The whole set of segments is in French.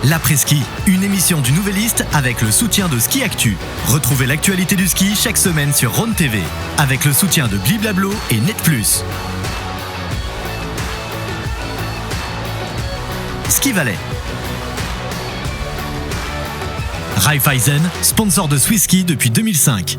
L'après-ski, une émission du Nouvelliste avec le soutien de Ski Actu. Retrouvez l'actualité du ski chaque semaine sur Rhône TV avec le soutien de Bliblablo et Net+. Ski Valais. Raiffeisen, sponsor de Swiss Ski depuis 2005.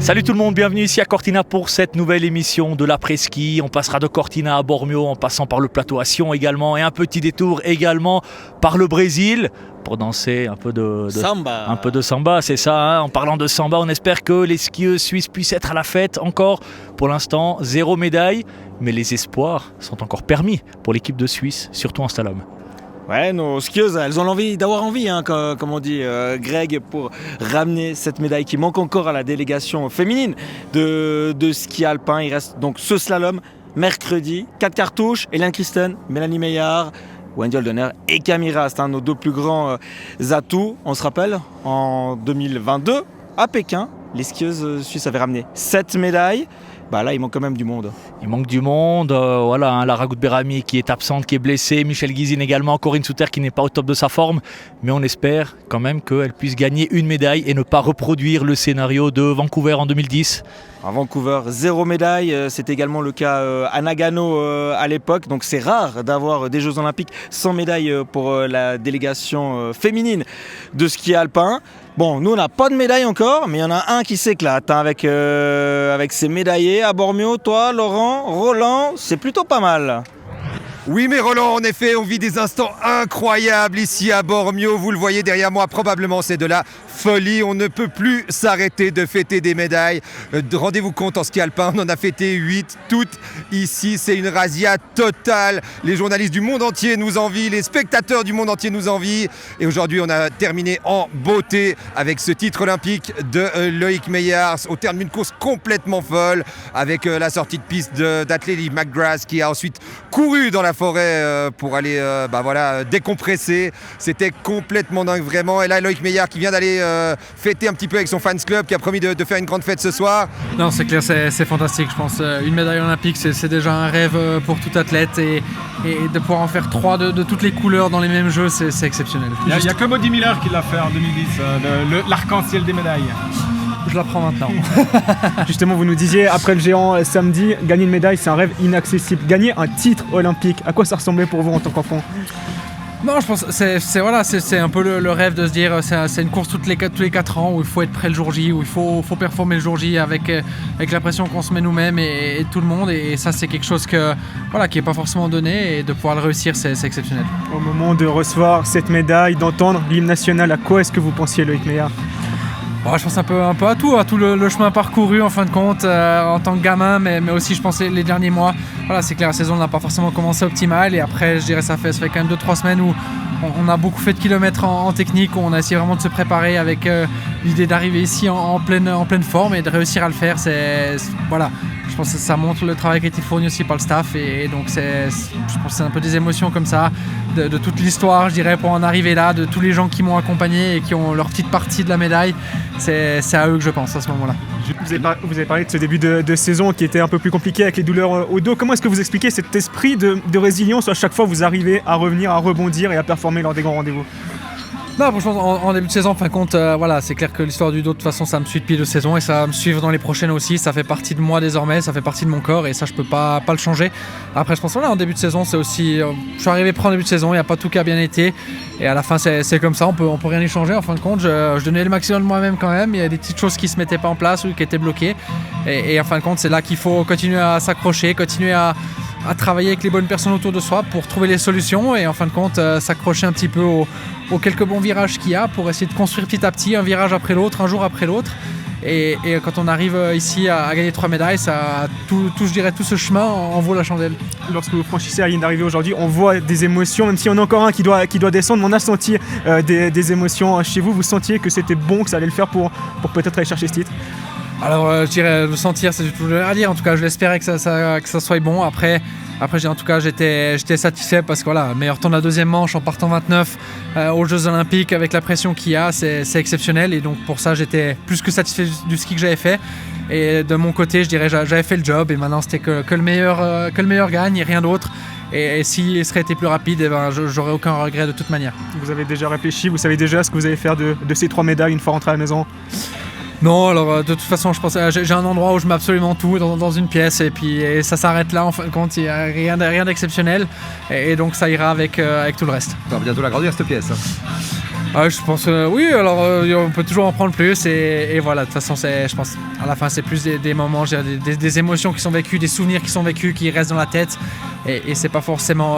Salut tout le monde, bienvenue ici à Cortina pour cette nouvelle émission de l'après-ski. On passera de Cortina à Bormio en passant par le plateau à Sion également et un petit détour également par le Brésil pour danser un peu de samba. Un peu de samba, c'est ça. Hein. En parlant de samba, on espère que les skieuses suisses puissent être à la fête encore. Pour l'instant, 0 médaille, mais les espoirs sont encore permis pour l'équipe de Suisse, surtout en slalom. Ouais, nos skieuses, elles ont d'avoir envie, hein, comme on dit, Greg, pour ramener cette médaille qui manque encore à la délégation féminine de ski alpin. Il reste donc ce slalom mercredi, 4 cartouches, Hélène Christen, Mélanie Meillard, Wendy Holdener et Camille Rast, nos deux plus grands atouts. On se rappelle, en 2022, à Pékin, les skieuses suisses avaient ramené 7 médailles. Bah là, il manque quand même du monde. Il manque du monde, Lara Goudberami qui est absente, qui est blessée, Michel Guizine également, Corinne Souter qui n'est pas au top de sa forme, mais on espère quand même qu'elle puisse gagner une médaille et ne pas reproduire le scénario de Vancouver en 2010. À Vancouver, 0 médaille, c'est également le cas à Nagano à l'époque, donc c'est rare d'avoir des Jeux Olympiques sans médaille pour la délégation féminine de ski alpin. Bon, nous on n'a pas de médaille encore, mais il y en a un qui s'éclate avec ses médaillés à Bormio. Toi, Laurent, Roland, c'est plutôt pas mal. Oui mais Roland, en effet, on vit des instants incroyables ici à Bormio. Vous le voyez derrière moi, probablement c'est de la folie. On ne peut plus s'arrêter de fêter des médailles. Rendez-vous compte, en ski alpin, on en a fêté 8 toutes ici. C'est une razzia totale. Les journalistes du monde entier nous envient, les spectateurs du monde entier nous envient. Et aujourd'hui, on a terminé en beauté avec ce titre olympique de Loïc Meillard au terme d'une course complètement folle avec la sortie de piste d'Athlée McGrath qui a ensuite couru dans la forêt pour aller décompresser. C'était complètement dingue vraiment. Et là, Loïc Meillard qui vient d'aller fêter un petit peu avec son fans club qui a promis de faire une grande fête ce soir. Non, c'est clair, c'est fantastique. Je pense une médaille olympique, c'est déjà un rêve pour tout athlète et de pouvoir en faire 3 de toutes les couleurs dans les mêmes jeux, c'est exceptionnel. Il y a que Maudit Miller qui l'a fait en 2010, l'arc-en-ciel des médailles. Je la prends maintenant. Justement, vous nous disiez, après le géant samedi, gagner une médaille, c'est un rêve inaccessible. Gagner un titre olympique, à quoi ça ressemblait pour vous en tant qu'enfant ? Non, je pense que c'est un peu le rêve de se dire c'est une course tous les 4 ans où il faut être prêt le jour J, où il faut performer le jour J avec la pression qu'on se met nous-mêmes et tout le monde. Et ça, c'est quelque chose qui n'est pas forcément donné et de pouvoir le réussir, c'est exceptionnel. Au moment de recevoir cette médaille, d'entendre l'hymne national, à quoi est-ce que vous pensiez, Loïc Meillard ? Je pense un peu à tout le chemin parcouru en fin de compte en tant que gamin, mais aussi je pensais les derniers mois. Voilà, c'est clair, la saison n'a pas forcément commencé optimale et après je dirais ça fait quand même 2-3 semaines où on a beaucoup fait de kilomètres en technique, où on a essayé vraiment de se préparer avec l'idée d'arriver ici en pleine forme et de réussir à le faire. Je pense que ça montre le travail qui a été fourni aussi par le staff et donc je pense que c'est un peu des émotions comme ça de toute l'histoire, je dirais, pour en arriver là, de tous les gens qui m'ont accompagné et qui ont leur petite partie de la médaille. C'est à eux que je pense à ce moment-là. Vous avez parlé de ce début de saison qui était un peu plus compliqué avec les douleurs au dos. Comment est-ce que vous expliquez cet esprit de résilience où à chaque fois vous arrivez à revenir, à rebondir et à performer lors des grands rendez-vous ? Non, franchement, en début de saison, en fin de compte, c'est clair que l'histoire du dos, de toute façon, ça me suit depuis 2 saisons et ça va me suivre dans les prochaines aussi. Ça fait partie de moi désormais, ça fait partie de mon corps et ça, je peux pas le changer. Après, je pense en début de saison, c'est aussi. Je suis arrivé près en début de saison, il n'y a pas tout qui a bien été et à la fin, c'est comme ça, on peut rien y changer. En fin de compte, je donnais le maximum de moi-même quand même. Il y a des petites choses qui se mettaient pas en place ou qui étaient bloquées et en fin de compte, c'est là qu'il faut continuer à s'accrocher, continuer à travailler avec les bonnes personnes autour de soi pour trouver les solutions et en fin de compte s'accrocher un petit peu aux quelques bons virages qu'il y a pour essayer de construire petit à petit un virage après l'autre, un jour après l'autre Et quand on arrive ici à gagner 3 médailles, je dirais tout ce chemin en vaut la chandelle. Lorsque vous franchissez la ligne d'arrivée aujourd'hui, on voit des émotions, même s'il y en a encore un qui doit descendre, mais on a senti des émotions chez vous. Vous sentiez que c'était bon, que ça allait le faire pour peut-être aller chercher ce titre? Alors je dirais le sentir, c'est tout à dire. En tout cas, je l'espérais que ça soit bon. Après en tout cas, j'étais satisfait parce que voilà, meilleur temps de la deuxième manche en partant 29 aux Jeux Olympiques avec la pression qu'il y a, c'est exceptionnel. Et donc pour ça, j'étais plus que satisfait du ski que j'avais fait. Et de mon côté, je dirais j'avais fait le job et maintenant c'était que le meilleur gagne et rien d'autre. Et s'il serait été plus rapide, j'aurais aucun regret de toute manière. Vous avez déjà réfléchi, vous savez déjà ce que vous allez faire de ces 3 médailles une fois rentré à la maison? Non, alors de toute façon, je pense j'ai un endroit où je mets absolument tout dans une pièce et puis ça s'arrête là. En fin de compte, il n'y a rien d'exceptionnel et donc ça ira avec tout le reste. On va bientôt l'agrandir cette pièce. Je pense oui, alors on peut toujours en prendre plus et voilà, de toute façon, je pense à la fin, c'est plus des moments, des émotions qui sont vécues, des souvenirs qui sont vécus, qui restent dans la tête et c'est pas forcément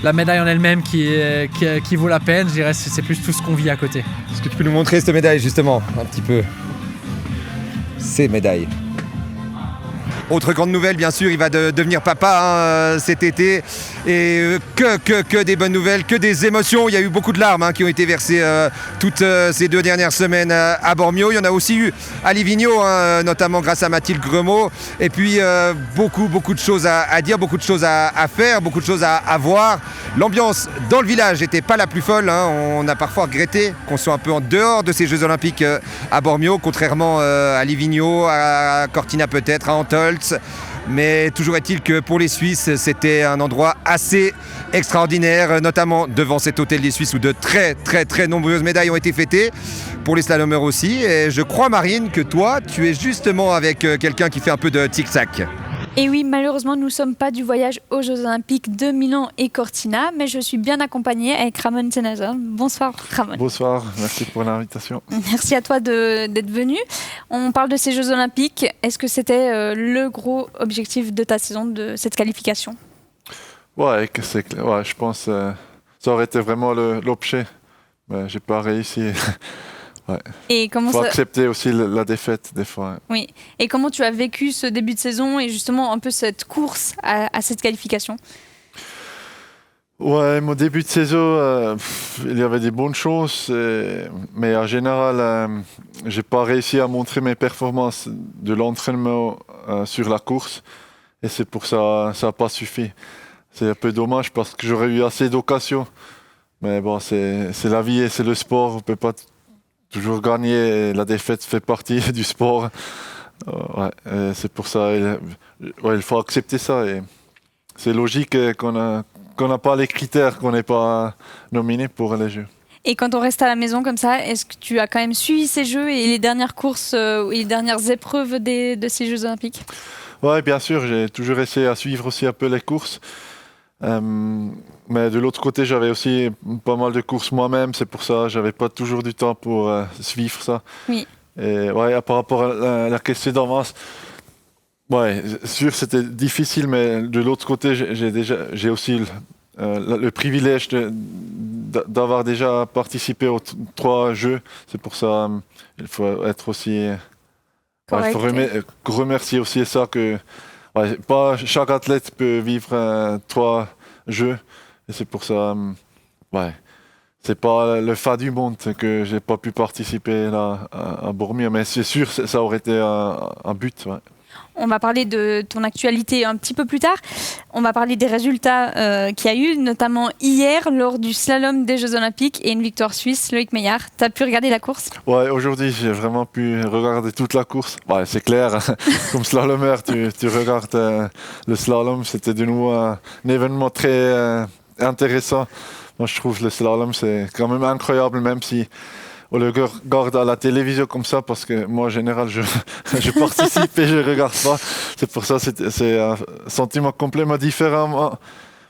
la médaille en elle-même qui vaut la peine, je dirais, c'est plus tout ce qu'on vit à côté. Est-ce que tu peux nous montrer cette médaille justement, un petit peu? Ces médailles. Autre grande nouvelle, bien sûr, il va devenir papa cet été. Et que des bonnes nouvelles, que des émotions. Il y a eu beaucoup de larmes qui ont été versées toutes ces 2 dernières semaines à Bormio. Il y en a aussi eu à Livigno, notamment grâce à Mathilde Gremaud. Et puis beaucoup de choses à dire, beaucoup de choses à faire, beaucoup de choses à voir. L'ambiance dans le village n'était pas la plus folle. On a parfois regretté qu'on soit un peu en dehors de ces Jeux Olympiques à Bormio, contrairement à Livigno, à Cortina peut-être, à Antolz. Mais toujours est-il que pour les Suisses, c'était un endroit assez extraordinaire, notamment devant cet hôtel des Suisses où de très nombreuses médailles ont été fêtées. Pour les slalomeurs aussi. Et je crois, Marine, que toi, tu es justement avec quelqu'un qui fait un peu de tic-tac. Et oui, malheureusement, nous ne sommes pas du voyage aux Jeux Olympiques de Milan et Cortina, mais je suis bien accompagnée avec Ramon Senazon. Bonsoir, Ramon. Bonsoir, merci pour l'invitation. Merci à toi d'être venu. On parle de ces Jeux Olympiques. Est-ce que c'était le gros objectif de ta saison, de cette qualification? Ouais, c'est clair. Ouais, je pense que ça aurait été vraiment l'objet, mais j'ai pas réussi. Ouais. Et comment faut accepter aussi la défaite des fois. Oui. Et comment tu as vécu ce début de saison et justement un peu cette course à cette qualification? Ouais, mon début de saison, il y avait des bonnes choses, mais en général, j'ai pas réussi à montrer mes performances de l'entraînement sur la course, et c'est pour ça ça n'a pas suffi. C'est un peu dommage parce que j'aurais eu assez d'occasions, mais bon, c'est la vie et c'est le sport, on peut pas toujours gagner, la défaite fait partie du sport. C'est pour ça, il faut accepter ça. Et c'est logique qu'on n'a pas les critères, qu'on n'est pas nominé pour les Jeux. Et quand on reste à la maison comme ça, est-ce que tu as quand même suivi ces Jeux et les dernières courses et les dernières épreuves de ces Jeux Olympiques? Oui, bien sûr, j'ai toujours essayé à suivre aussi un peu les courses. Mais de l'autre côté, j'avais aussi pas mal de courses moi-même, c'est pour ça que j'avais pas toujours du temps pour suivre ça. Oui. Et par rapport à la question d'avance, sûr c'était difficile, mais de l'autre côté, j'ai aussi le privilège d'avoir déjà participé aux 3 Jeux. C'est pour ça il faut être aussi, il faut remercier aussi ça que pas chaque athlète peut vivre 3 Jeux. Et c'est pour ça, c'est pas le fa du monde que j'ai pas pu participer là à Bormio, mais c'est sûr ça aurait été un but. Ouais. On va parler de ton actualité un petit peu plus tard. On va parler des résultats qu'il y a eu, notamment hier lors du slalom des Jeux Olympiques et une victoire suisse, Loïc Meillard. Tu as pu regarder la course? Ouais, aujourd'hui j'ai vraiment pu regarder toute la course. C'est clair, comme slalomeur, tu regardes le slalom, c'était de nouveau un événement très intéressant. Moi je trouve le slalom c'est quand même incroyable, même si on le regarde à la télévision comme ça, parce que moi en général je participe et je regarde pas. C'est pour ça c'est un sentiment complètement différent.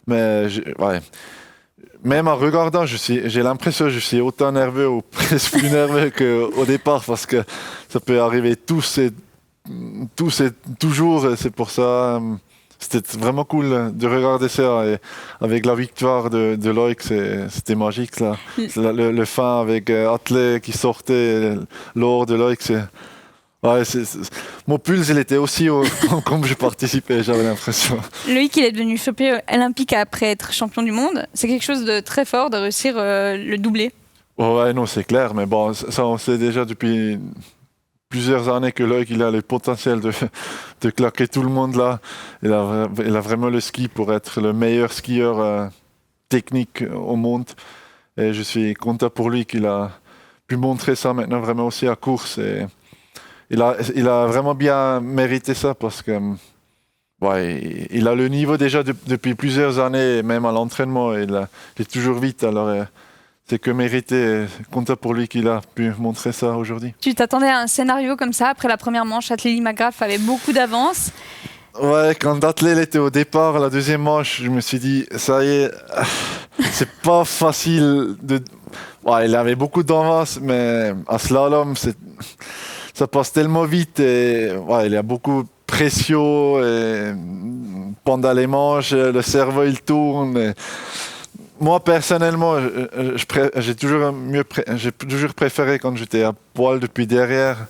Mais même en regardant, j'ai l'impression que je suis autant nerveux ou presque plus nerveux qu'au départ, parce que ça peut arriver tous et toujours. C'est pour ça. C'était vraiment cool de regarder ça, et avec la victoire de Loïc, c'était magique là. Le fin avec Atle qui sortait, l'or de Loïc, Ouais, mon pulse, il était aussi haut comme je participais, j'avais l'impression. Loïc, il est devenu champion olympique après être champion du monde. C'est quelque chose de très fort de réussir le doublé. Ouais, non, c'est clair, mais bon, ça, on sait déjà depuis plusieurs années que Loïc, il a le potentiel de claquer tout le monde là. Il a vraiment le ski pour être le meilleur skieur technique au monde. Et je suis content pour lui qu'il a pu montrer ça maintenant vraiment aussi à course. Et il a vraiment bien mérité ça parce que ouais, il a le niveau déjà depuis plusieurs années, même à l'entraînement. Il est toujours vite, alors c'est que mérité. Content pour lui qu'il a pu montrer ça aujourd'hui. Tu t'attendais à un scénario comme ça après la première manche? Atlélie McGrath avait beaucoup d'avance. Ouais, quand Athlée était au départ, la deuxième manche, je me suis dit, ça y est, c'est pas facile de... Ouais, il avait beaucoup d'avance, mais à slalom, ça passe tellement vite et ouais, il y a beaucoup de pression et pendant les manches, le cerveau il tourne. Et moi personnellement, j'ai toujours préféré quand j'étais à poil depuis derrière.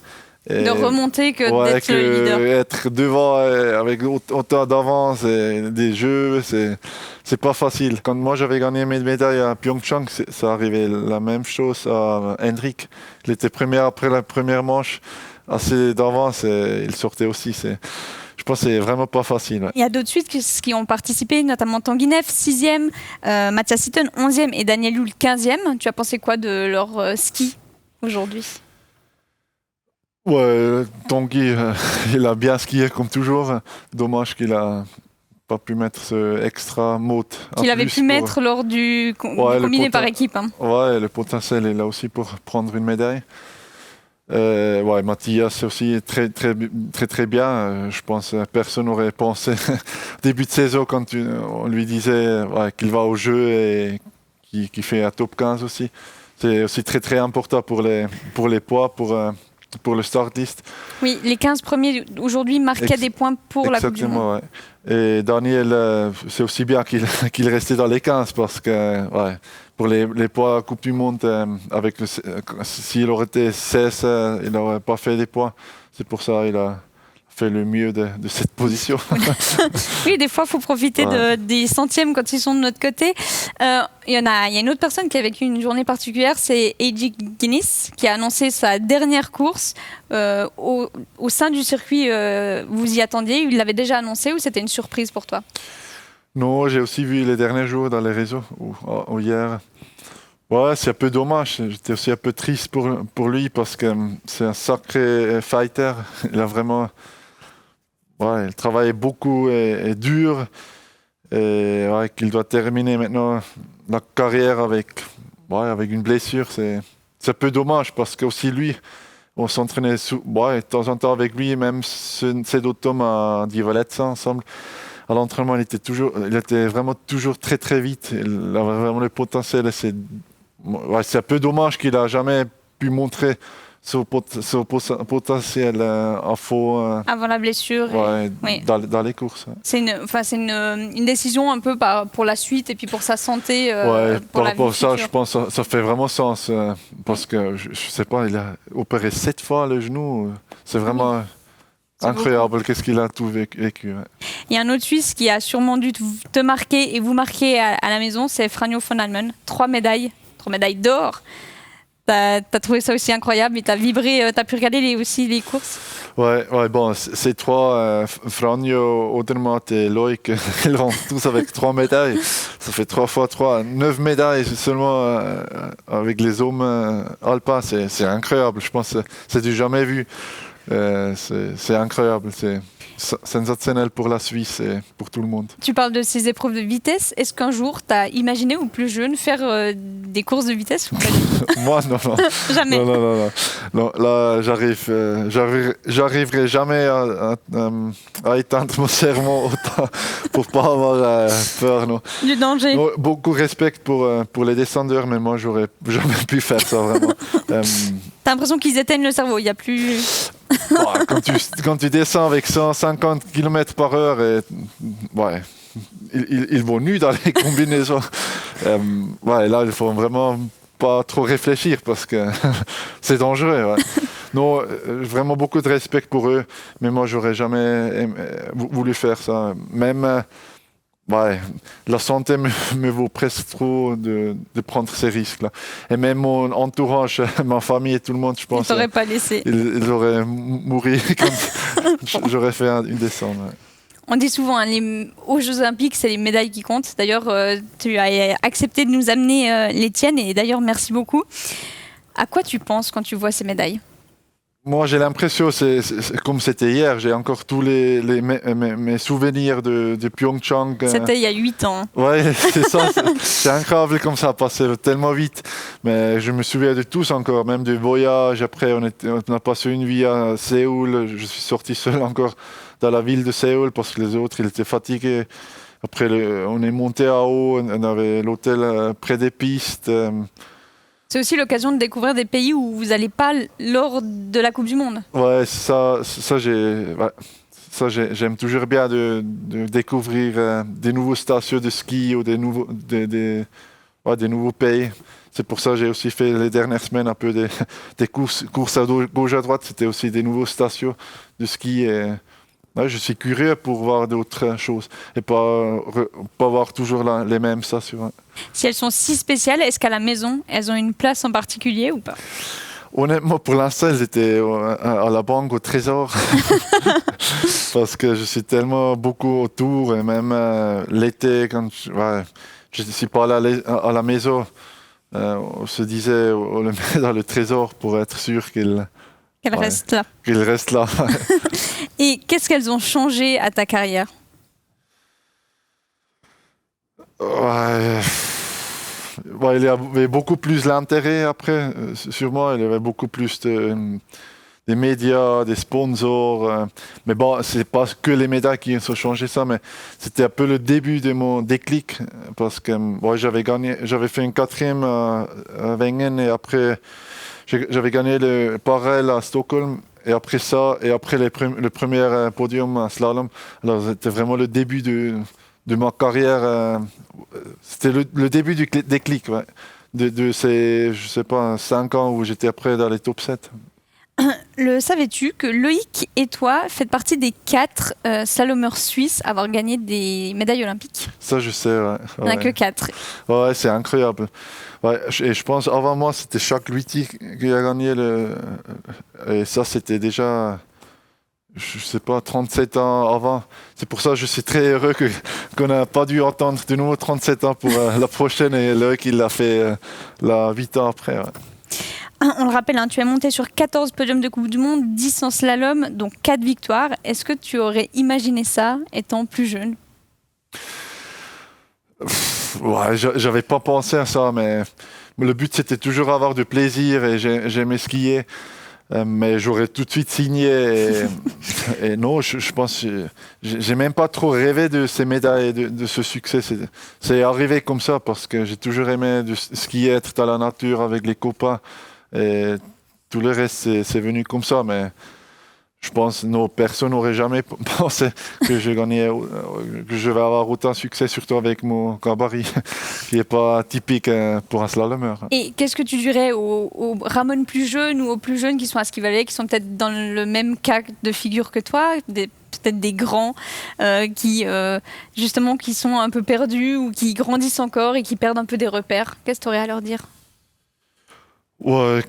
De remonter que ouais, d'être le leader. Être devant avec autant d'avance et des jeux, c'est pas facile. Quand moi j'avais gagné mes médailles à Pyeongchang, ça arrivait la même chose à Hendrik. Il était premier après la première manche, assez d'avance et il sortait aussi. Je pense que c'est vraiment pas facile. Ouais. Il y a d'autres suites qui ont participé, notamment Tanguy Neff, 6e, Mathias Sitten, 11e et Daniel Hull, 15e. Tu as pensé quoi de leur ski aujourd'hui? Ouais, Tanguy, il a bien skié comme toujours. Dommage qu'il a pas pu mettre ce extra mot. Qu'il avait pu mettre lors du combiné par équipe. Hein. Ouais, le potentiel est là aussi pour prendre une médaille. Ouais, Mathias aussi très bien. Je pense que personne n'aurait pensé début de saison quand on lui disait qu'il va au jeu et qu'il fait un top 15 aussi. C'est aussi très important pour les poids, pour le start list. Oui, les 15 premiers aujourd'hui marquaient des points pour la Coupe du Monde. Ouais. Et Daniel, c'est aussi bien qu'il restait dans les 15 parce que pour les poids Coupe du Monde, s'il aurait été 16, il n'aurait pas fait des points. C'est pour ça qu'il a fait le mieux de cette position. Oui, des fois, il faut profiter des centièmes quand ils sont de notre côté. Il y a une autre personne qui a vécu une journée particulière, c'est AJ Guinness, qui a annoncé sa dernière course au sein du circuit. Vous y attendiez? Il l'avait déjà annoncé ou c'était une surprise pour toi? Non, j'ai aussi vu les derniers jours dans les réseaux, ou hier. Ouais, c'est un peu dommage. J'étais aussi un peu triste pour lui parce que c'est un sacré fighter. Il a vraiment... Ouais, il travaillait beaucoup et dur. Et qu'il doit terminer maintenant la carrière avec une blessure. C'est un peu dommage parce que aussi lui, on s'entraînait de temps en temps avec lui, même c'est d'autres Tom à Divalette ensemble. À l'entraînement, il était vraiment toujours très vite. Il avait vraiment le potentiel. Et c'est un peu dommage qu'il n'a jamais pu montrer son potentiel à faux. Avant la blessure. Oui. Dans les courses. C'est une décision un peu pour la suite et puis pour sa santé. Par rapport à ça, je pense que ça fait vraiment sens. Parce que, je ne sais pas, il a opéré 7 fois le genou. C'est vraiment... incroyable, qu'est-ce qu'il a tout vécu. Ouais. Il y a un autre Suisse qui a sûrement dû te marquer et vous marquer à la maison, c'est Franjo von Halmen. 3 médailles d'or. T'as trouvé ça aussi incroyable et t'as vibré, t'as pu regarder aussi les courses? Ouais, bon, ces 3, Franjo, Odermatt et Loïc, ils vont tous avec 3 médailles. Ça fait 3 fois 3, 9 médailles seulement avec les hommes alpins. C'est incroyable, je pense que c'est du jamais vu. C'est incroyable, c'est sensationnel pour la Suisse et pour tout le monde. Tu parles de ces épreuves de vitesse. Est-ce qu'un jour, tu as imaginé, ou plus jeune, faire des courses de vitesse? Moi, non. Jamais. Non, là, j'arriverai jamais à éteindre mon cerveau autant pour pas avoir peur. Non. Du danger. Non, beaucoup de respect pour les descendeurs, mais moi, j'aurais jamais pu faire ça, vraiment. T'as l'impression qu'ils éteignent le cerveau, il n'y a plus... Quand tu descends avec 150 km/h, ils vont nus dans les combinaisons. Là, il faut vraiment pas trop réfléchir parce que c'est dangereux. Ouais. Non, vraiment beaucoup de respect pour eux, mais moi, j'aurais jamais voulu faire ça. Même, la santé me vaut presque trop de prendre ces risques-là. Et même mon entourage, ma famille et tout le monde, je pense... Ils t'auraient pas laissé. Ils auraient mouru quand j'aurais fait une descente. Ouais. On dit souvent, aux Jeux Olympiques, c'est les médailles qui comptent. D'ailleurs, tu as accepté de nous amener les tiennes, et d'ailleurs, merci beaucoup. À quoi tu penses quand tu vois ces médailles ? Moi, j'ai l'impression, c'est comme c'était hier, j'ai encore tous mes souvenirs de Pyeongchang. C'était il y a 8 ans. Oui, c'est ça. C'est incroyable comme ça a passé tellement vite. Mais je me souviens de tous encore, même du voyage. Après, on a passé une nuit à Séoul. Je suis sorti seul encore dans la ville de Séoul parce que les autres, ils étaient fatigués. Après, on est monté à haut, on avait l'hôtel près des pistes. C'est aussi l'occasion de découvrir des pays où vous n'allez pas lors de la Coupe du Monde. Ouais, j'aime toujours bien de découvrir des nouveaux stations de ski ou des nouveaux pays. C'est pour ça que j'ai aussi fait les dernières semaines un peu des courses à gauche à droite. C'était aussi des nouveaux stations de ski. Et, je suis curieux pour voir d'autres choses et pas voir toujours les mêmes stations. Si elles sont si spéciales, est-ce qu'à la maison, elles ont une place en particulier ou pas ? Honnêtement, pour l'instant, elles étaient à la banque, au trésor. Parce que je suis tellement beaucoup autour. Et même l'été, quand je ne suis pas à la maison, on se disait on le met dans le trésor pour être sûr qu'elle reste là. Qu'il reste là. Et qu'est-ce qu'elles ont changé à ta carrière ? Il y avait beaucoup plus d'intérêt après, sûrement. Il y avait beaucoup plus des médias, des sponsors. Mais bon, c'est pas que les médailles qui ont changé ça, mais c'était un peu le début de mon déclic. Parce que j'avais fait une 4e à Wengen et après, j'avais gagné le parallèle à Stockholm. Et après ça, et après le premier podium à slalom, alors c'était vraiment le début de ma carrière. C'était le début du déclic, de ces, 5 ans où j'étais après dans les top 7. Le savais-tu que Loïc et toi faites partie des 4 slalomeurs suisses à avoir gagné des médailles olympiques ? Ça, je sais, ouais. Il n'y en a que 4. Ouais, c'est incroyable. Ouais, et je pense, avant moi, c'était Jacques Luity qui a gagné et ça, c'était déjà, 37 ans avant. C'est pour ça que je suis très heureux qu'on n'a pas dû attendre de nouveau 37 ans pour la prochaine. Et Loïc, il l'a fait 8 ans après. Ouais. On le rappelle, tu es monté sur 14 podiums de Coupe du Monde, 10 en slalom, donc 4 victoires. Est-ce que tu aurais imaginé ça étant plus jeune ? J'avais pas pensé à ça, mais le but c'était toujours avoir du plaisir et j'aimais skier. Mais j'aurais tout de suite signé et non, je pense que j'ai même pas trop rêvé de ces médailles, de ce succès. C'est arrivé comme ça parce que j'ai toujours aimé skier, être dans la nature avec les copains et tout le reste c'est venu comme ça. Mais je pense que personne n'aurait jamais pensé que je vais avoir autant de succès, surtout avec mon gabarit, qui n'est pas typique pour un slalomeur. Et qu'est-ce que tu dirais aux Ramon plus jeunes ou aux plus jeunes qui sont à Ski Valley, qui sont peut-être dans le même cas de figure que toi, peut-être des grands qui sont un peu perdus ou qui grandissent encore et qui perdent un peu des repères ? Qu'est-ce que tu aurais à leur dire ? Ouais,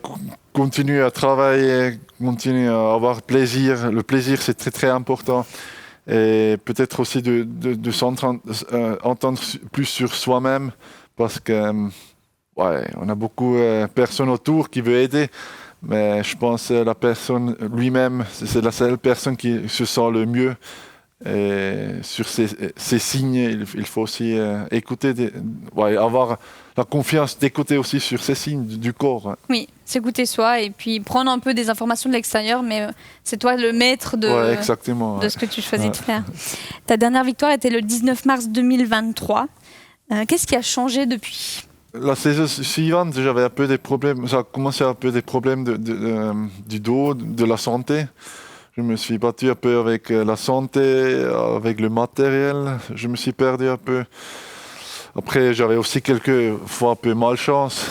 continuer à travailler, continuer à avoir plaisir. Le plaisir, c'est très très important. Et peut-être aussi de s'entendre plus sur soi-même parce que on a beaucoup de personnes autour qui veulent aider. Mais je pense que la personne lui-même, c'est la seule personne qui se sent le mieux. Et sur ces signes, il faut aussi écouter, avoir la confiance d'écouter aussi sur ces signes du corps. Oui, s'écouter soi et puis prendre un peu des informations de l'extérieur, mais c'est toi le maître de ce que tu choisis de faire. Ta dernière victoire était le 19 mars 2023. Qu'est-ce qui a changé depuis ? La saison suivante, j'avais un peu des problèmes. Ça a commencé un peu des problèmes du dos, de la santé. Je me suis battu un peu avec la santé, avec le matériel. Je me suis perdu un peu. Après, j'avais aussi quelques fois un peu malchance.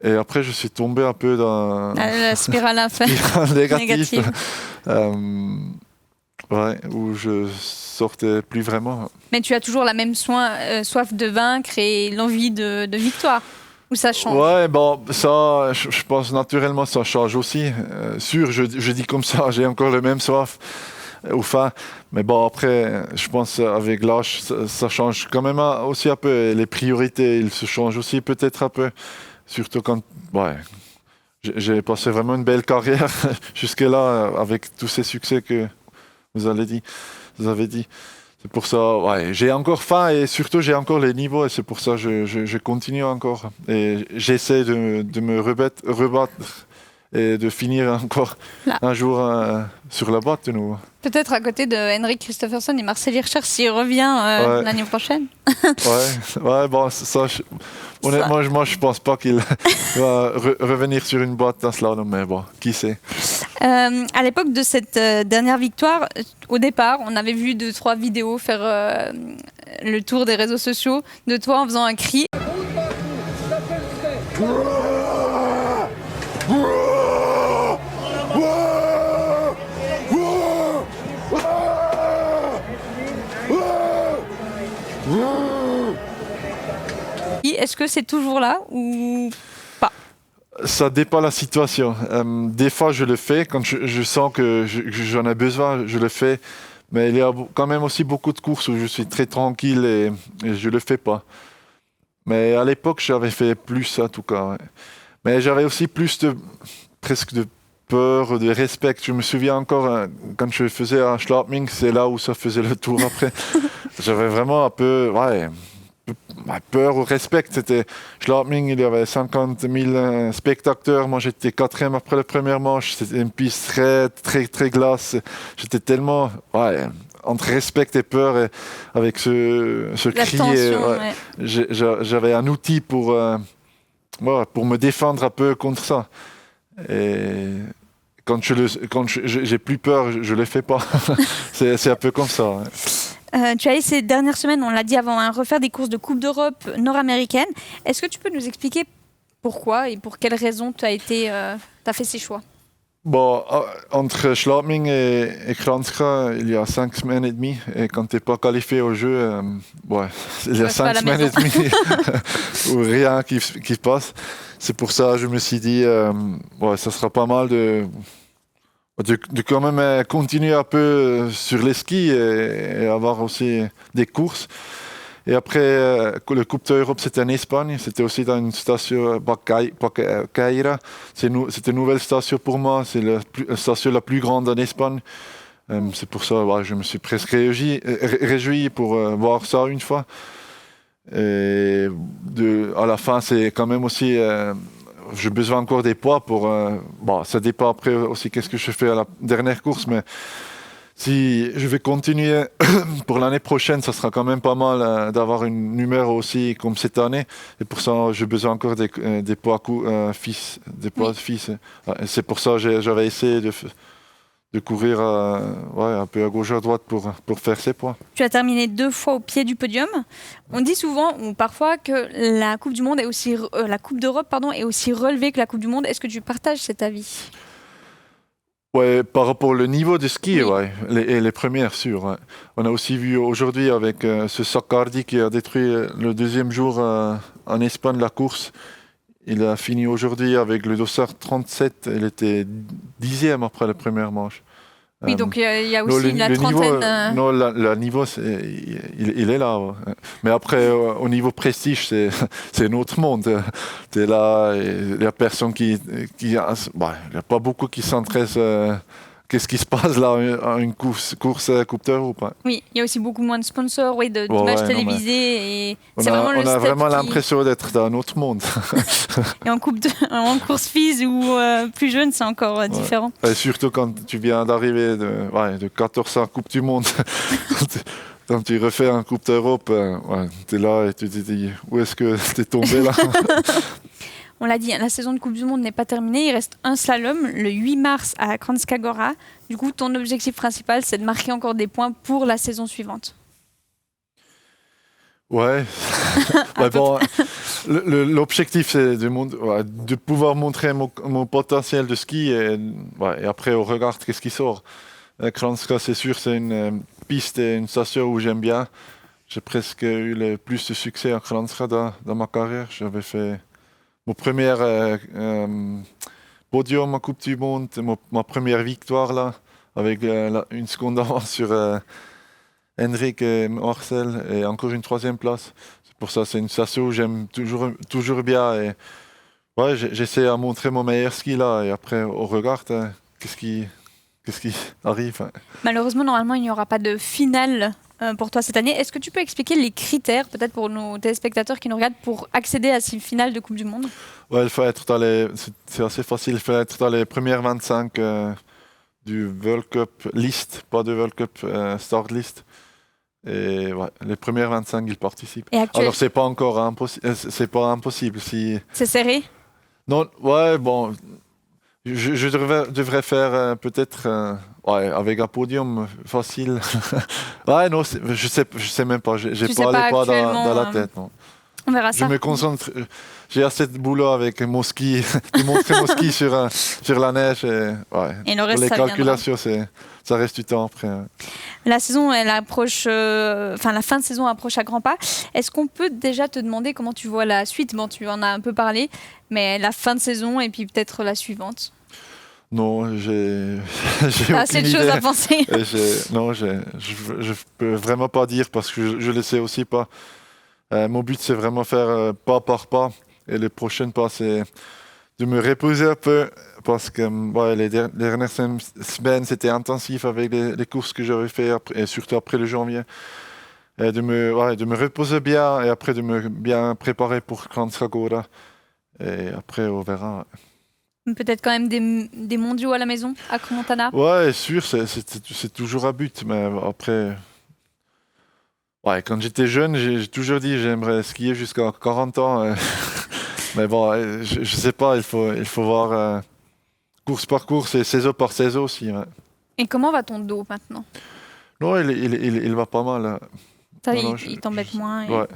Et après, je suis tombé un peu dans La spirale négative. Où je sortais plus vraiment. Mais tu as toujours la même soif de vaincre et l'envie de victoire. Ou ça change? Ouais, bon, ça, je pense naturellement ça change aussi. Je dis comme ça, j'ai encore le même soif au fin. Mais bon, après, je pense avec l'âge, ça change quand même aussi un peu. Et les priorités, ils se changent aussi peut-être un peu. Surtout quand, j'ai passé vraiment une belle carrière jusque-là avec tous ces succès que vous avez dit. C'est pour ça, j'ai encore faim et surtout j'ai encore les niveaux et c'est pour ça que je continue encore. Et j'essaie de me rebattre et de finir encore un jour sur la boîte de nouveau. Peut-être à côté de Henrik Kristoffersen et Marcel Hirscher s'il revient l'année prochaine. Bon, ça, honnêtement, moi je pense pas qu'il va revenir sur une boîte d'un slalom, mais bon, qui sait. À l'époque de cette dernière victoire, au départ, on avait vu 2-3 vidéos faire le tour des réseaux sociaux de toi en faisant un cri. Est-ce que c'est toujours là ou pas? Ça dépend de la situation. Des fois, je le fais. Quand je sens que j'en ai besoin, je le fais. Mais il y a quand même aussi beaucoup de courses où je suis très tranquille et je le fais pas. Mais à l'époque, j'avais fait plus, en tout cas. Ouais. Mais j'avais aussi plus presque de peur, de respect. Je me souviens encore, quand je faisais un Schladming, c'est là où ça faisait le tour après. J'avais vraiment un peu... peur ou respect. C'était Schladming, il y avait 50 000 spectateurs. Moi, j'étais 4e après la première manche. C'était une piste très, très, très glace. J'étais tellement entre respect et peur et avec ce cri. J'avais un outil pour me défendre un peu contre ça. Et quand j'ai plus peur, je le fais pas. c'est un peu comme ça. Ouais. Tu as eu ces dernières semaines, on l'a dit avant, refaire des courses de Coupe d'Europe nord-américaine. Est-ce que tu peux nous expliquer pourquoi et pour quelles raisons tu as fait ces choix? Bon, entre Schladming et Kranjska, il y a 5 semaines et demie. Et quand tu n'es pas qualifié au jeu, il y a 5 semaines et demie où rien qui se passe. C'est pour ça que je me suis dit, ça sera pas mal de quand même continuer un peu sur les skis et avoir aussi des courses. Et après, le Coupe d'Europe, c'était en Espagne. C'était aussi dans une station Bacaira. C'était une nouvelle station pour moi. C'est la station la plus grande en Espagne. C'est pour ça que je me suis presque réjoui pour voir ça une fois. Et à la fin, c'est quand même aussi... j'ai besoin encore des poids pour... ça dépend après aussi qu'est-ce que je fais à la dernière course, mais si je vais continuer pour l'année prochaine, ça sera quand même pas mal d'avoir un numéro aussi comme cette année. Et pour ça, j'ai besoin encore des poids fixes. C'est pour ça que j'avais essayé de courir un peu à gauche à droite pour faire ces points. Tu as terminé 2 fois au pied du podium. On dit souvent ou parfois que la Coupe du Monde est aussi la Coupe d'Europe est aussi relevée que la Coupe du Monde. Est-ce que tu partages cet avis? Ouais, par rapport au niveau de ski, les premières, sûr. Ouais. On a aussi vu aujourd'hui avec ce Saccardi qui a détruit le deuxième jour en Espagne la course. Il a fini aujourd'hui avec le dossard 37. Il était 10e après la première manche. Oui, donc il y a aussi la trentaine. Le niveau, il est là. Ouais. Mais après, au niveau prestige, c'est un autre monde. Tu es là, il n'y a personne il n'y a pas beaucoup qui s'intéressent. Qu'est-ce qui se passe là en une course Coupe d'Europe? Ouais. Oui, il y a aussi beaucoup moins de sponsors, d'images télévisées. Et on a vraiment l'impression d'être dans un autre monde. Et en course FIS ou plus jeune, c'est encore différent. Et surtout quand tu viens d'arriver de 1400 Coupes du Monde. Quand tu refais un Coupe d'Europe, tu es là et tu te dis où est-ce que tu es tombé là? On l'a dit, la saison de Coupe du Monde n'est pas terminée. Il reste un slalom le 8 mars à Kranjska Gora. Du coup, ton objectif principal, c'est de marquer encore des points pour la saison suivante. Ouais. L'objectif, c'est de pouvoir montrer mon potentiel de ski et après, on regarde qu'est-ce qui sort. Kranjska, c'est sûr, c'est une piste et une station où j'aime bien. J'ai presque eu le plus de succès à Kranjska dans ma carrière. J'avais fait mon premier podium en Coupe du Monde, ma première victoire là, avec une seconde d'avance sur Henrik et Marcel et encore une 3e place. C'est pour ça, c'est une station où j'aime toujours bien. Et ouais, j'essaie à montrer mon meilleur ski là et après on regarde qu'est-ce qui arrive. Malheureusement, normalement, il n'y aura pas de finale pour toi cette année. Est-ce que tu peux expliquer les critères, peut-être pour nos téléspectateurs qui nous regardent, pour accéder à ces finales de Coupe du Monde? Ouais, il faut être c'est assez facile, il faut être dans les premières 25 du World Cup list, pas de World Cup start list. Et ouais, les premières 25, ils participent. Alors c'est pas encore c'est pas impossible si. C'est serré? Non, ouais, bon. Je devrais faire peut-être avec un podium facile. Ouais, non, je sais même pas. J'ai pas les pas dans la tête. Non. On verra ça. Je me concentre. J'ai assez de boulot avec mon ski, de montrer mon ski sur la neige. Et le reste, les calculations, ça reste du temps après. La saison, elle approche, la fin de saison approche à grands pas. Est-ce qu'on peut déjà te demander comment tu vois la suite? Bon, tu en as un peu parlé, mais la fin de saison et puis peut-être la suivante. Non, j'ai assez de choses à penser. Je peux vraiment pas dire parce que je le sais aussi pas. Mon but, c'est vraiment faire pas par pas. Et les prochaines pas, c'est de me reposer un peu parce que les dernières semaines, c'était intensif avec les courses que j'avais fait et surtout après le janvier. Et de me reposer bien et après de me bien préparer pour Kranjska Gora. Et après, on verra. Peut-être quand même des mondiaux à la maison, à Crans-Montana? Ouais, sûr, c'est toujours un but. Mais après, quand j'étais jeune, j'ai toujours dit j'aimerais skier jusqu'à 40 ans. Mais bon, je sais pas, il faut voir course par course et saison par saison aussi. Ouais. Et comment va ton dos maintenant? Non, il va pas mal. Il t'embête moins. Ouais.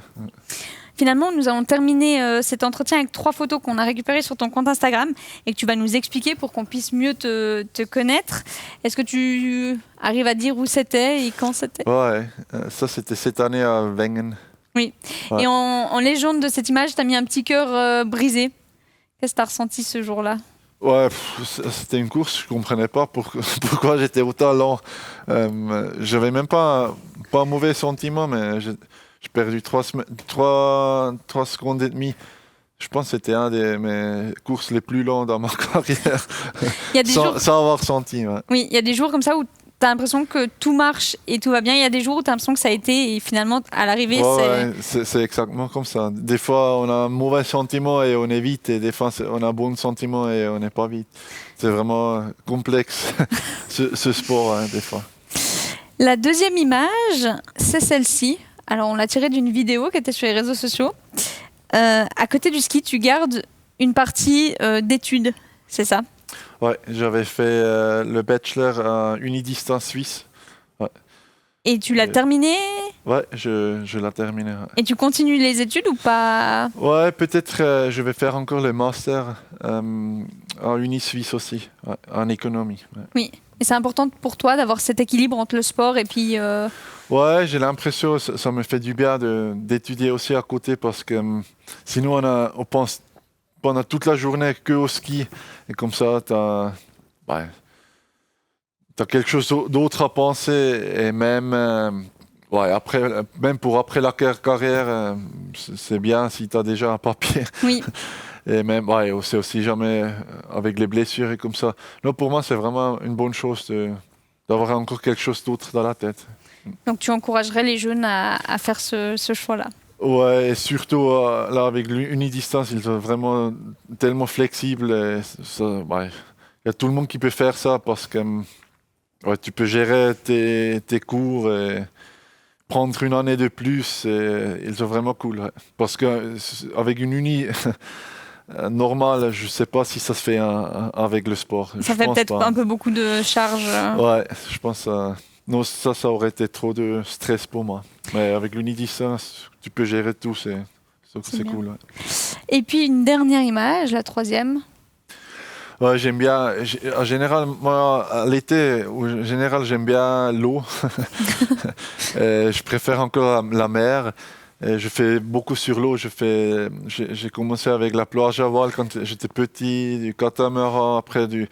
Finalement, nous allons terminer cet entretien avec 3 photos qu'on a récupérées sur ton compte Instagram et que tu vas nous expliquer pour qu'on puisse mieux te connaître. Est-ce que tu arrives à dire où c'était et quand c'était? Ouais, ça c'était cette année à Wengen. Oui. Ouais. Et en légende de cette image, tu as mis un petit cœur brisé. Qu'est-ce que tu as ressenti ce jour-là? Ouais, c'était une course, je comprenais pas pourquoi j'étais autant lent. J'avais même pas un mauvais sentiment, mais j'ai perdu 3 secondes et demie. Je pense que c'était un de mes courses les plus longues dans ma carrière. Sans avoir senti. Ouais. Oui, il y a des jours comme ça où tu as l'impression que tout marche et tout va bien. Il y a des jours où tu as l'impression que ça a été et finalement, à l'arrivée, c'est exactement comme ça. Des fois, on a un mauvais sentiment et on est vite. Et des fois, on a un bon sentiment et on n'est pas vite. C'est vraiment complexe, ce sport, des fois. La deuxième image, c'est celle-ci. Alors, on l'a tirée d'une vidéo qui était sur les réseaux sociaux. À côté du ski, tu gardes une partie d'études, c'est ça? Ouais, j'avais fait le bachelor à Unidistance Suisse. Ouais. Et tu l'as terminé? Ouais, je l'ai terminé. Ouais. Et tu continues les études ou pas? Ouais, peut-être je vais faire encore le master en Uni Suisse aussi, ouais, en économie. Ouais. Oui, et c'est important pour toi d'avoir cet équilibre entre le sport et puis... Ouais, j'ai l'impression que ça me fait du bien d'étudier aussi à côté parce que sinon on pense pendant toute la journée que au ski et comme ça t'as quelque chose d'autre à penser et même après la carrière c'est bien si t'as déjà un papier. Oui. Et même c'est aussi jamais avec les blessures et comme ça. Non, pour moi c'est vraiment une bonne chose d'avoir encore quelque chose d'autre dans la tête. Donc tu encouragerais les jeunes à faire ce choix-là? Ouais, et surtout là avec l'unidistance, ils sont vraiment tellement flexibles. Il y a tout le monde qui peut faire ça parce que tu peux gérer tes cours et prendre une année de plus. Et ils sont vraiment cool. Ouais. Parce qu'avec une uni normale, je ne sais pas si ça se fait avec le sport. Ça fait peut-être un peu beaucoup de charges. Ouais, je pense... Non, ça aurait été trop de stress pour moi. Mais avec l'unidistance, tu peux gérer tout, c'est Donc C'est c'est bien. cool. Ouais. Et puis une dernière image, la troisième. Ouais, j'aime bien. En général, moi, à l'été, en général, j'aime bien l'eau. Je préfère encore la mer. Et je fais beaucoup sur l'eau. J'ai commencé avec la plage à voile quand j'étais petit, du catamaran, après du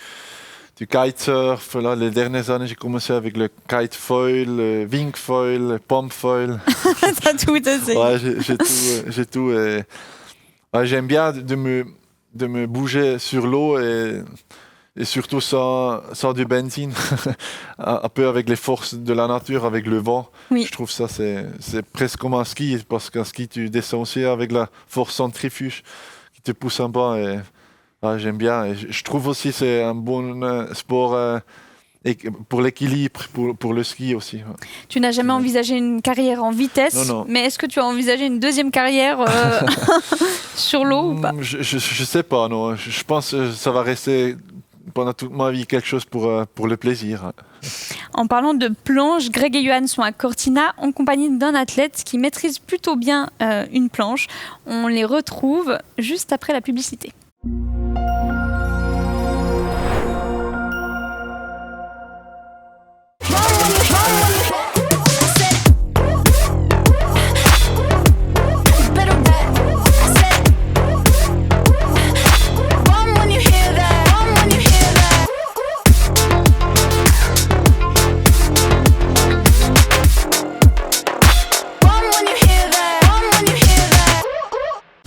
kitesurf. Là, les dernières années, j'ai commencé avec le kite foil, le wing foil, le pump foil. T'as tout essayé. Ouais, j'ai tout. Et, ouais, j'aime bien de me bouger sur l'eau et surtout sans du benzine, un peu avec les forces de la nature, avec le vent. Oui. Je trouve ça, c'est presque comme un ski, parce qu'un ski, tu descends aussi avec la force centrifuge qui te pousse en bas. Et, ouais, j'aime bien. Et je trouve aussi que c'est un bon sport pour l'équilibre, pour le ski aussi. Ouais. Tu n'as jamais envisagé une carrière en vitesse, Non. mais est-ce que tu as envisagé une deuxième carrière sur l'eau ou pas? Je sais pas, non. Je pense que ça va rester pendant toute ma vie quelque chose pour le plaisir. En parlant de planche, Greg et Johan sont à Cortina en compagnie d'un athlète qui maîtrise plutôt bien une planche. On les retrouve juste après la publicité.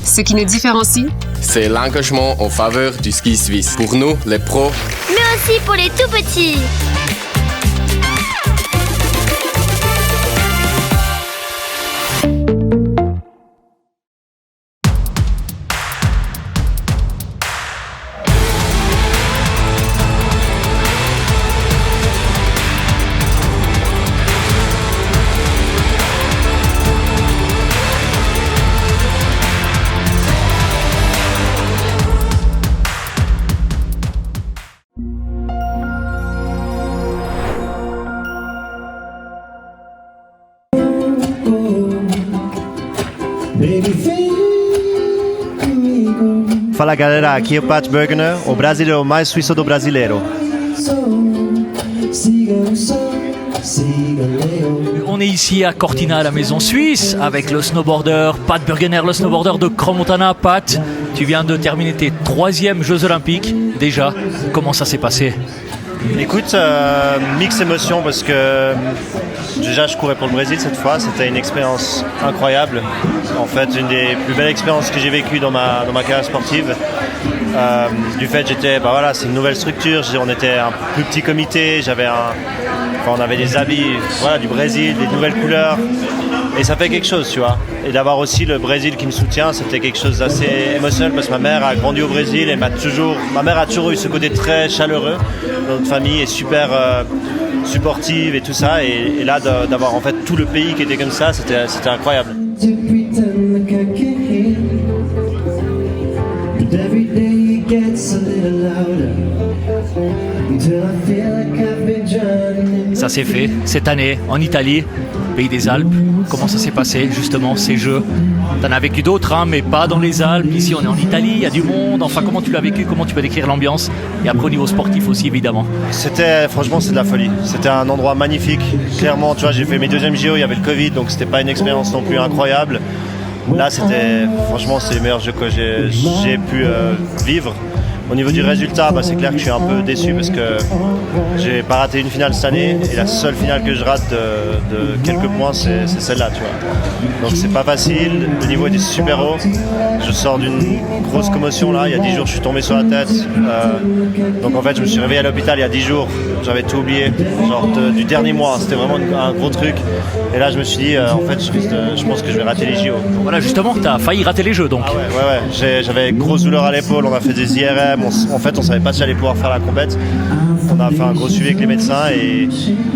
Ce qui nous différencie, c'est l'engagement en faveur du ski suisse. Pour nous, les pros, mais aussi pour les tout petits. Fala galera, aqui é o Pat Bergener, o brasileiro mais suíço do brasileiro. On est ici à Cortina, à la maison suisse, avec le snowboarder Pat Bergener, le snowboarder de Crans-Montana. Pat, tu viens de terminer tes 3e Jeux Olympiques. Déjà, comment ça s'est passé? Écoute, mix émotion parce que déjà je courais pour le Brésil cette fois, c'était une expérience incroyable. En fait, une des plus belles expériences que j'ai vécues dans ma carrière sportive. Du fait, c'est une nouvelle structure, on était un plus petit comité, on avait des habits du Brésil, des nouvelles couleurs. Et ça fait quelque chose, tu vois. Et d'avoir aussi le Brésil qui me soutient, c'était quelque chose d'assez émotionnel parce que ma mère a grandi au Brésil et ma mère a toujours eu ce côté très chaleureux. Notre famille est super supportive et tout ça. Et là, d'avoir en fait tout le pays qui était comme ça, c'était incroyable. Ça s'est fait cette année en Italie, pays des Alpes. Comment ça s'est passé justement ces Jeux? T'en as vécu d'autres, hein, mais pas dans les Alpes. Ici on est en Italie, il y a du monde. Enfin, comment tu l'as vécu? Comment tu peux décrire l'ambiance? Et après au niveau sportif aussi évidemment. Franchement, c'est de la folie. C'était un endroit magnifique. Clairement, tu vois, j'ai fait mes 2e JO, il y avait le Covid, donc c'était pas une expérience non plus incroyable. Là, franchement, c'est les meilleurs jeux que j'ai pu vivre. Au niveau du résultat, c'est clair que je suis un peu déçu parce que j'ai pas raté une finale cette année et la seule finale que je rate de quelques points, c'est celle-là, tu vois. Donc c'est pas facile, le niveau était super haut. Je sors d'une grosse commotion là, il y a 10 jours je suis tombé sur la tête. Donc en fait je me suis réveillé à l'hôpital il y a 10 jours, j'avais tout oublié, du dernier mois, c'était vraiment un gros truc. Et là je me suis dit en fait je pense que je vais rater les JO. Voilà, justement, t'as failli rater les Jeux donc. Ah ouais. J'avais grosse douleur à l'épaule, on a fait des IRM. En fait, on savait pas si j'allais pouvoir faire la compète. On a fait un gros suivi avec les médecins et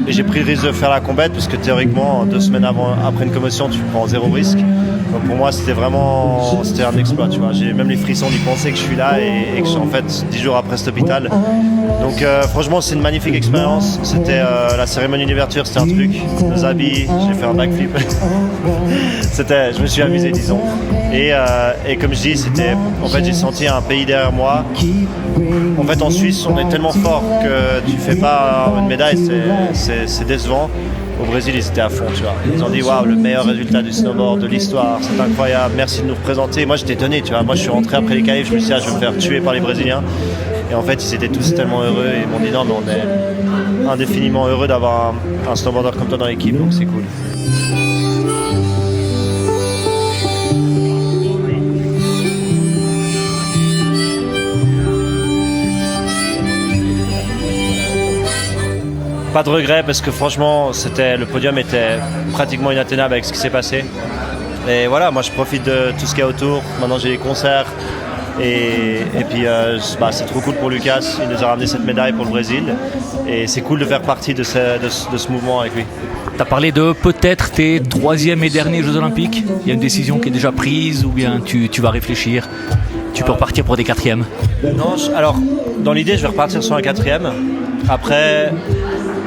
j'ai pris le risque de faire la compète parce que théoriquement, 2 semaines après une commotion, tu prends 0 risque. Donc pour moi, c'était un exploit. Tu vois. J'ai même les frissons d'y penser que je suis là et que je suis en fait 10 jours après cet hôpital. Donc franchement, c'est une magnifique magnifique expérience. C'était la cérémonie d'ouverture, c'était un truc. Nos habits, j'ai fait un backflip. Je me suis amusé, disons. Et comme je dis, en fait, j'ai senti un pays derrière moi. En fait, en Suisse, on est tellement fort que tu fais pas une médaille, c'est décevant. Au Brésil, ils étaient à fond, tu vois. Ils ont dit, waouh, le meilleur résultat du snowboard, de l'histoire, c'est incroyable, merci de nous représenter. Moi, j'étais étonné, tu vois. Moi, je suis rentré après les qualifs, je me suis dit, je vais me faire tuer par les Brésiliens. Et en fait, ils étaient tous tellement heureux et ils m'ont dit, non, mais on est indéfiniment heureux d'avoir un snowboarder comme toi dans l'équipe, donc c'est cool. Pas de regret parce que franchement, le podium était pratiquement inatteignable avec ce qui s'est passé. Et voilà, moi je profite de tout ce qu'il y a autour. Maintenant j'ai les concerts et puis c'est trop cool pour Lucas. Il nous a ramené cette médaille pour le Brésil et c'est cool de faire partie de ce mouvement avec lui. Tu as parlé de peut-être tes 3e et derniers Jeux Olympiques. Il y a une décision qui est déjà prise ou bien tu vas réfléchir? Tu peux repartir pour des 4e? Non, alors dans l'idée je vais repartir sur un 4e. Après,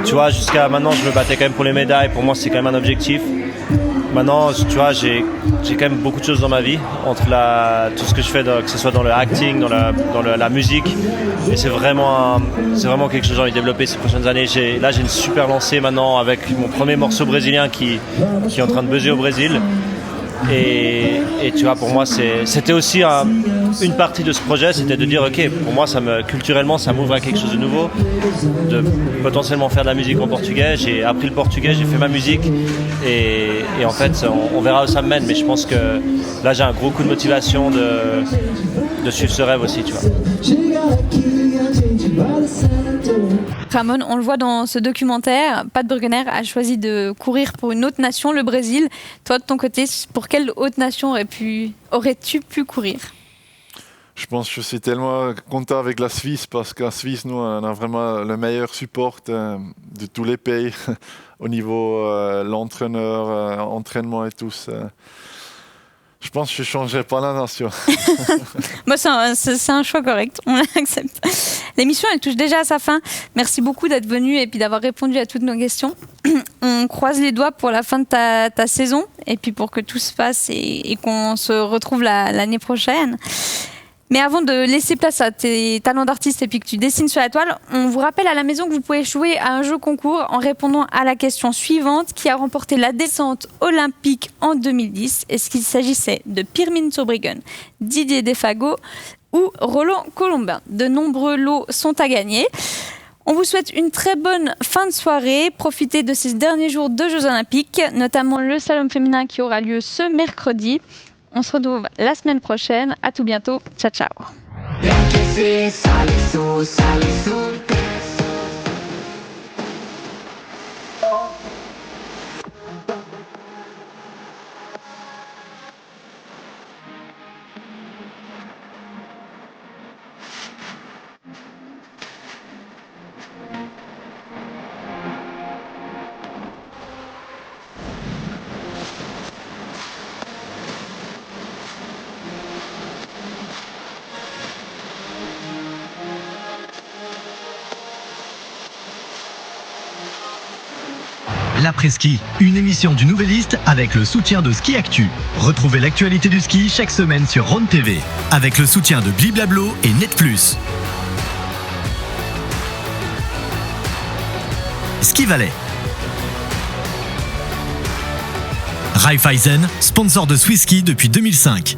tu vois, jusqu'à maintenant, je me battais quand même pour les médailles. Pour moi, c'est quand même un objectif. Maintenant, tu vois, j'ai quand même beaucoup de choses dans ma vie, entre tout ce que je fais, que ce soit dans le acting, dans la musique. Et c'est vraiment quelque chose que j'ai envie de développer ces prochaines années. Là, j'ai une super lancée maintenant avec mon premier morceau brésilien qui est en train de buzzer au Brésil. Et tu vois, pour moi, c'était aussi une partie de ce projet, c'était de dire, ok, pour moi, culturellement, ça m'ouvre à quelque chose de nouveau, de potentiellement faire de la musique en portugais. J'ai appris le portugais, j'ai fait ma musique, et en fait, on verra où ça me mène. Mais je pense que là, j'ai un gros coup de motivation de suivre ce rêve aussi, tu vois. Ramon, on le voit dans ce documentaire, Pat Burgener a choisi de courir pour une autre nation, le Brésil. Toi, de ton côté, pour quelle autre nation aurais-tu pu courir? Je pense que je suis tellement content avec la Suisse parce qu'en Suisse, nous, on a vraiment le meilleur support de tous les pays au niveau l'entraîneur, entraînement et tout ça. Je pense que je ne changerai pas la nation. Bah, c'est un choix correct, on l'accepte. L'émission, elle touche déjà à sa fin. Merci beaucoup d'être venu et puis d'avoir répondu à toutes nos questions. On croise les doigts pour la fin de ta saison et puis pour que tout se passe et qu'on se retrouve l'année prochaine. Mais avant de laisser place à tes talents d'artiste et puis que tu dessines sur la toile, on vous rappelle à la maison que vous pouvez jouer à un jeu concours en répondant à la question suivante: qui a remporté la descente olympique en 2010? Est-ce qu'il s'agissait de Pirmin Zurbriggen, Didier Defago ou Roland Colombin? De nombreux lots sont à gagner. On vous souhaite une très bonne fin de soirée. Profitez de ces derniers jours de Jeux Olympiques, notamment le slalom féminin qui aura lieu ce mercredi. On se retrouve la semaine prochaine. À tout bientôt. Ciao, ciao. L'après-ski, une émission du Nouvelliste avec le soutien de Ski Actu. Retrouvez l'actualité du ski chaque semaine sur Rhône TV avec le soutien de Bliblablo et Net Plus. Ski Valais. Raiffeisen, sponsor de Swiss Ski depuis 2005.